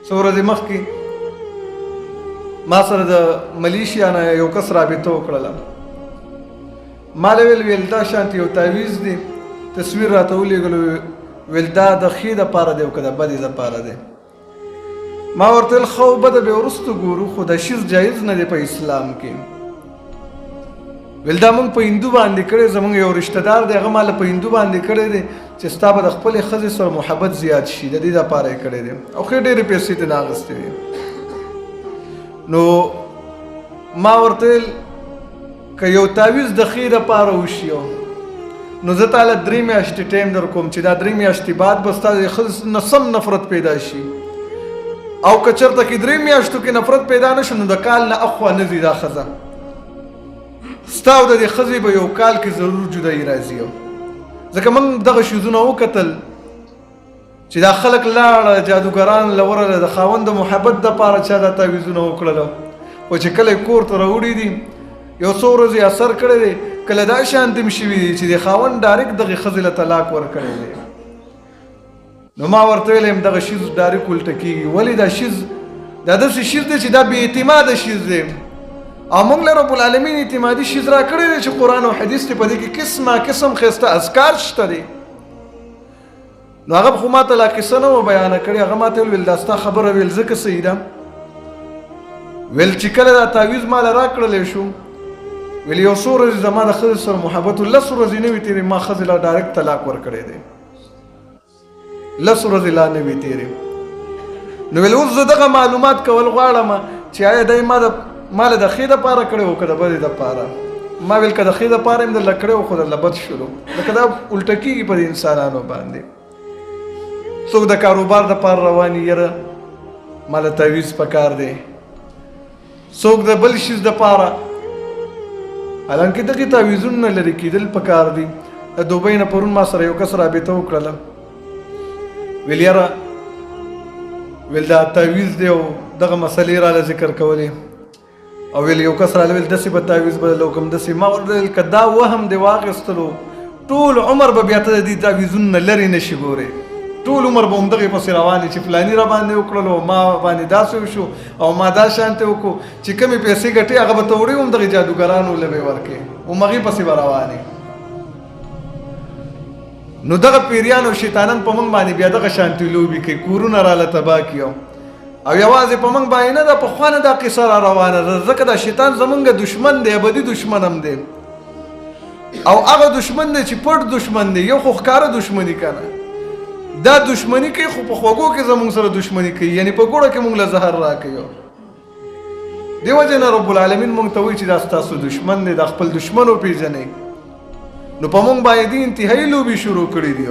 څو ورځې مخکې ما سره د ملیشیا نه یو کس رابطه وکړله. ما له ویل دا شانتې یو تعویض دی، تصویر راته ولېږلو، ویل دا د ښې دپاره دی او که د بدې دپاره دی. ما ورته ویل ښه او بده به وروسته ګورو، خو د شیز جایز نه دی په اسلام کې. ویل دا موږ په هندو باندې کړی، زموږ یو رشته دار دی هغه ما له په هندو باندې کړی دی چې ستا به د خپلې ښځې سره محبت زیات شي، د دې دپاره یې کړی دی او ښې ډېرې پیسې ترې نه اخیستې وي. نو ما ورته ویل که یو تعویض د ښې دپاره وشي نو زه تاله 3 میاشتې ټایم در کوم چې دا 3 میاشتې بعد به ستا د ښځې نه سم نفرت پیدا شي، او که چېرته کې 3 میاشتو کې نفرت پیدا نه شو نو د کال نه اخوا نه ځي دا ښځه، ستا او د دې ښځې به یو کال کې ضرور جدایي راځي. ځکه موږ دغه شیزونه وکتل چې دا خلک لاړه جادوګران له ورله د خاوند د محبت دپاره چا دا تعویضونه وکړله، خو چې کله یې کور ته راوړي دي یو څو ورځې اثر کړی دی، کله دا شانتې هم شوي دي چې د خاوند ډایرکټ دغې ښځې له طلاق ورکړی دی. نو ما ورته ویلی یم دغه شیز ډایرکټ الټه کېږي. ولې دا شیز دا داسې شیز دی چې دا بې اعتماده شیز دی، او موږ له رب العالمین اعتمادي شیز را کړی دی چې قرآن او حدیث دی، په دې کې قسمه قسم ښایسته اذکار شته دی. نو هغه خو ما ته لا قصه نه وه بیانه کړې، هغه ما ته ویل دا ستا خبره ویل ځکه صحیح ده. ویل چې کله دا تعویض ما له را کړلی شو، ویل یو څو ورځې زما د ښځې سره محبت و، 10 ورځې نه وي تېرې ما ښځې له ډایرکټ طلاق ورکړی دی، 10 ورځې لا نه وي تېرې. نو ویل اوس زه دغه معلومات کول غواړم چې آیا دی ما له د ښې دپاره کړی و که د بدې دپاره. ما ویل که د ښې دپاره یم درله کړی و خو درله بد شولو، لکه دا الټه کېږي په دې انسانانو باندې. څوک د کاروبار دپاره روان یره ما له تعویض پکار دی، څوک د بل شیز دپاره، حالانکې دغې تعویضونه لرې کېدل پکار دي. د دوبۍ نه پرون ما سره یو کس رابطه وکړله، ویل یاره ویل دا تعویض دی او دغه مسلې راله ذکر کولې، او ویل یو کس راله ویل داسې به تعویض بدل وکړم داسې. ما ورته ویل که دا وهم دی واخیستلو ټول عمر به بیا ته د دې تعویضونه لرې نه شي ګورې، ټول عمر به همدغې پسې روانې چې فلاني را باندې وکړلو، ما باندې داسې وشو او ما دا شانتې وکړو، چې کمې پیسې ګټې هغه به ته وړې همدغې جادوګرانو له به یې ورکې، همغې پسې به روانې. نو دغه پیریان او شیطانان په موږ باندې بیا دغه شانتې لوبې کوي، کورونه راله تباه کړي، او یوازې په موږ باندې نه ده، پخوا نه دا قصه را روانه ده. ځکه دا شیطان زمونږ دشمن دی، ابدي دشمن هم دی، او هغه دشمن دی چې پټ دشمن دی، یو خو ښکاره دشمني که نه، دا دشمني کوي خو په خوږو کې زمونږ سره دشمني کوي، یعنی په ګوړه کې موږ له زهر را کوي. دې وجه نه رب العالمین موږ ته وایي چې دا ستاسو دشمن دی، دا خپل دشمن وپېژنئ. نو په موږ باندې انتهایي لوبې شروع کړي دي.